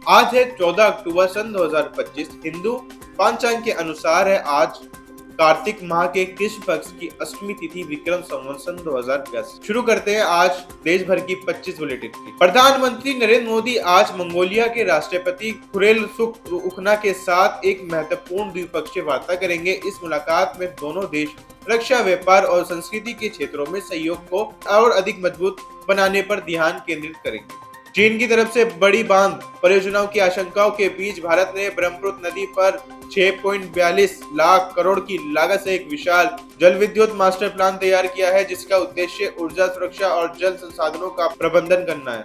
आज है 14 अक्टूबर सन 2025। हिंदू पंचांग के अनुसार है आज कार्तिक माह के कृष्ण पक्ष की अष्टमी तिथि विक्रम संवत सन 2010। शुरू करते हैं आज देश भर की 25 बुलेटिन की। प्रधानमंत्री नरेंद्र मोदी आज मंगोलिया के राष्ट्रपति खुरेलसुख के साथ एक महत्वपूर्ण द्विपक्षीय वार्ता करेंगे। इस मुलाकात में दोनों देश रक्षा, व्यापार और संस्कृति के क्षेत्रों में सहयोग को और अधिक मजबूत बनाने पर ध्यान केंद्रित करेंगे। चीन की तरफ से बड़ी बांध परियोजनाओं की आशंकाओं के बीच भारत ने ब्रह्मपुत्र नदी पर 6.42 लाख करोड़ की लागत से एक विशाल जल विद्युत मास्टर प्लान तैयार किया है, जिसका उद्देश्य ऊर्जा सुरक्षा और जल संसाधनों का प्रबंधन करना है।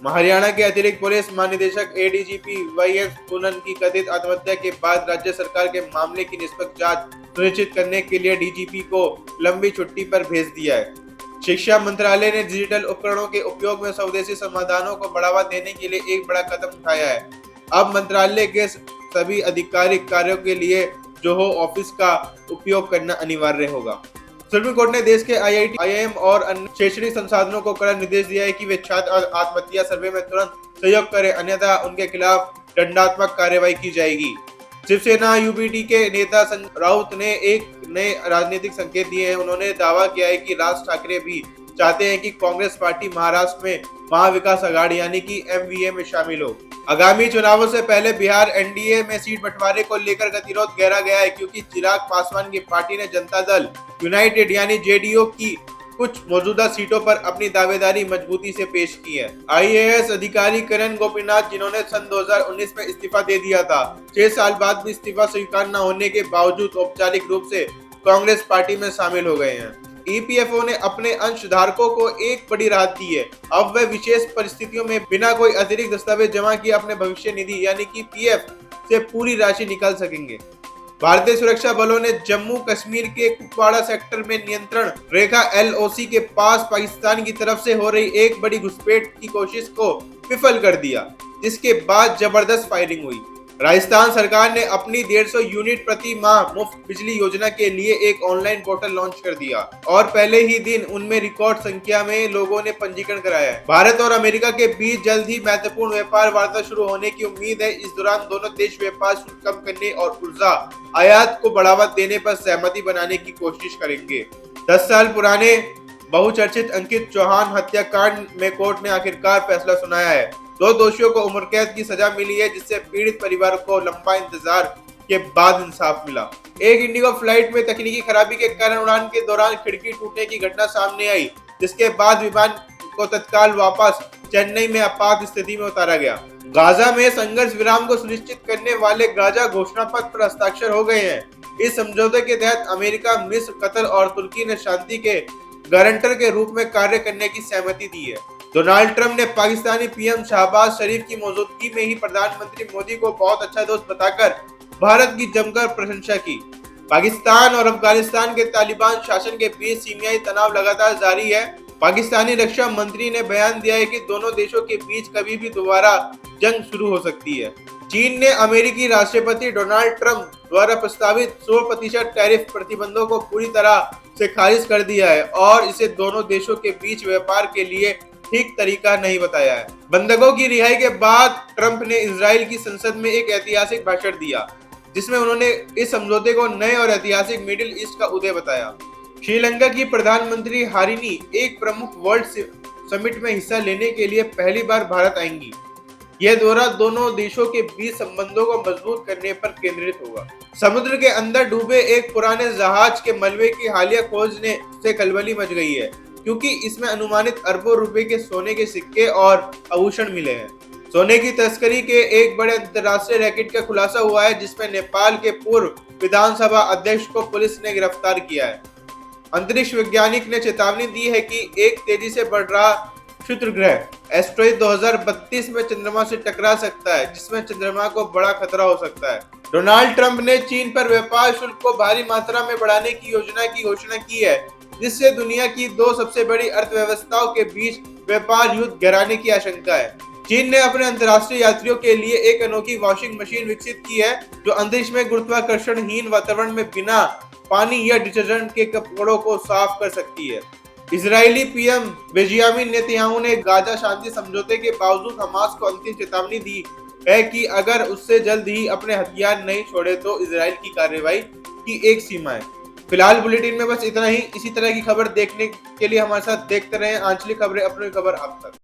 हरियाणा के अतिरिक्त पुलिस महानिदेशक एडीजीपी वाईएस पूनन की कथित आत्महत्या के बाद राज्य सरकार के मामले की निष्पक्ष जांच सुनिश्चित करने के लिए डीजीपी को लंबी छुट्टी पर भेज दिया है। शिक्षा मंत्रालय ने डिजिटल उपकरणों के उपयोग में स्वदेशी समाधानों को बढ़ावा देने के लिए एक बड़ा कदम उठाया है। अब मंत्रालय के सभी आधिकारिक कार्यों के लिए जोहो ऑफिस का उपयोग करना अनिवार्य होगा। सुप्रीम कोर्ट ने देश के आईआईटी, आईआईएम और अन्य शैक्षणिक संस्थानों को कड़ा निर्देश दिया है कि वे छात्र आत्महत्या सर्वे में तुरंत सहयोग करें, अन्यथा उनके खिलाफ दंडात्मक कार्रवाई की जाएगी। शिवसेना यूबीटी के नेता संजय राउत ने एक नए राजनीतिक संकेत दिए हैं। उन्होंने दावा किया है कि राज ठाकरे भी चाहते हैं कि कांग्रेस पार्टी महाराष्ट्र में महाविकास अघाड़ी यानी कि एमवीए में शामिल हो। आगामी चुनावों से पहले बिहार एनडीए में सीट बंटवारे को लेकर गतिरोध गहरा गया है, क्योंकि चिराग पासवान की पार्टी ने जनता दल यूनाइटेड यानी जेडीयू की कुछ मौजूदा सीटों पर अपनी दावेदारी मजबूती से पेश की है। आईएएस अधिकारी करण गोपीनाथ, जिन्होंने सन 2019 में इस्तीफा दे दिया था, 6 साल बाद भी इस्तीफा स्वीकार न होने के बावजूद औपचारिक रूप से कांग्रेस पार्टी में शामिल हो गए हैं। ईपीएफओ ने अपने अंशधारकों को एक बड़ी राहत दी है। अब वे विशेष परिस्थितियों में बिना कोई अतिरिक्त दस्तावेज जमा किए अपने भविष्य निधि यानी कि पीएफ से पूरी राशि निकाल सकेंगे। भारतीय सुरक्षा बलों ने जम्मू कश्मीर के कुपवाड़ा सेक्टर में नियंत्रण रेखा एलओसी के पास पाकिस्तान की तरफ से हो रही एक बड़ी घुसपैठ की कोशिश को विफल कर दिया, जिसके बाद जबरदस्त फायरिंग हुई। राजस्थान सरकार ने अपनी 150 यूनिट प्रति माह मुफ्त बिजली योजना के लिए एक ऑनलाइन पोर्टल लॉन्च कर दिया और पहले ही दिन उनमें रिकॉर्ड संख्या में लोगों ने पंजीकरण कराया है। भारत और अमेरिका के बीच जल्द ही महत्वपूर्ण व्यापार वार्ता शुरू होने की उम्मीद है। इस दौरान दोनों देश व्यापार शुल्क कम करने और ऊर्जा आयात को बढ़ावा देने पर सहमति बनाने की कोशिश करेंगे। 10 साल पुराने बहुचर्चित अंकित चौहान हत्याकांड में कोर्ट ने आखिरकार फैसला सुनाया है। 2 दोषियों को उम्र कैद की सजा मिली है, जिससे पीड़ित परिवार को लंबा इंतजार के बाद इंसाफ मिला। एक इंडिगो फ्लाइट में तकनीकी खराबी के कारण उड़ान के दौरान खिड़की टूटने की घटना सामने आई, जिसके बाद विमान को तत्काल वापस चेन्नई में आपात स्थिति में उतारा गया। गाजा में संघर्ष विराम को सुनिश्चित करने वाले गाजा घोषणा पत्र पर हस्ताक्षर हो गए हैं। इस समझौते के तहत अमेरिका, मिस्र, कतर और तुर्की ने शांति के गारंटर के रूप में कार्य करने की सहमति दी है। डोनाल्ड ट्रंप ने पाकिस्तानी पीएम शहबाज शरीफ की मौजूदगी में ही प्रधानमंत्री मोदी को बहुत अच्छा दोस्त बताकर भारत की जमकर प्रशंसा की। पाकिस्तान और अफगानिस्तान के तालिबान शासन के बीच सीमाई तनाव लगातार जारी है। पाकिस्तानी रक्षा मंत्री ने बयान दिया है कि दोनों देशों के बीच कभी भी दोबारा जंग शुरू हो सकती है। चीन ने अमेरिकी राष्ट्रपति डोनाल्ड ट्रंप द्वारा प्रस्तावित 100% टैरिफ प्रतिबंधों को पूरी तरह से खारिज कर दिया है और इसे दोनों देशों के बीच व्यापार के लिए ठीक तरीका नहीं बताया है। बंधकों की रिहाई के बाद ट्रंप ने इजराइल की संसद में एक ऐतिहासिक भाषण दिया, जिसमें उन्होंने इस समझौते को नए और ऐतिहासिक मिडिल ईस्ट का उदय बताया। श्रीलंका की प्रधानमंत्री हारिनी एक प्रमुख वर्ल्ड समिट में हिस्सा लेने के लिए पहली बार भारत आएंगी। यह दौरा दोनों देशों के बीच संबंधों को मजबूत करने पर केंद्रित होगा। समुद्र के अंदर डूबे एक पुराने जहाज के मलबे की हालिया खोज से खलबली मच गई है, क्योंकि इसमें अनुमानित अरबों रुपए के सोने के सिक्के और आभूषण मिले हैं। सोने की तस्करी के एक बड़े अंतर्राष्ट्रीय रैकेट का खुलासा हुआ है, जिसमें नेपाल के पूर्व विधानसभा अध्यक्ष को पुलिस ने गिरफ्तार किया है। अंतरिक्ष वैज्ञानिक ने चेतावनी दी है कि एक तेजी से बढ़ रहा क्षुद्र ग्रह एस्ट्रॉइड 2032 में चंद्रमा से टकरा सकता है, जिसमें चंद्रमा को बड़ा खतरा हो सकता है। डोनाल्ड ट्रंप ने चीन पर व्यापार शुल्क को भारी मात्रा में बढ़ाने की योजना की घोषणा की है, जिससे दुनिया की 2 सबसे बड़ी अर्थव्यवस्थाओं के बीच व्यापार युद्ध गहराने की आशंका है। चीन ने अपने अंतर्राष्ट्रीय यात्रियों के लिए एक अनोखी वॉशिंग मशीन विकसित की है, जो अंतरिक्ष में गुरुत्वाकर्षणहीन वातावरण में बिना पानी या डिटर्जेंट के कपड़ों को साफ कर सकती है। इजरायली पीएम बेंजामिन नेतन्याहू ने गाजा शांति समझौते के बावजूद हमास को अंतिम चेतावनी दी है कि अगर उससे जल्द ही अपने हथियार नहीं छोड़े तो इजराइल की कार्रवाई की एक सीमा है। फिलहाल बुलेटिन में बस इतना ही। इसी तरह की खबर देखने के लिए हमारे साथ देखते रहें आंचलिक खबरें, अपनी खबर आप तक।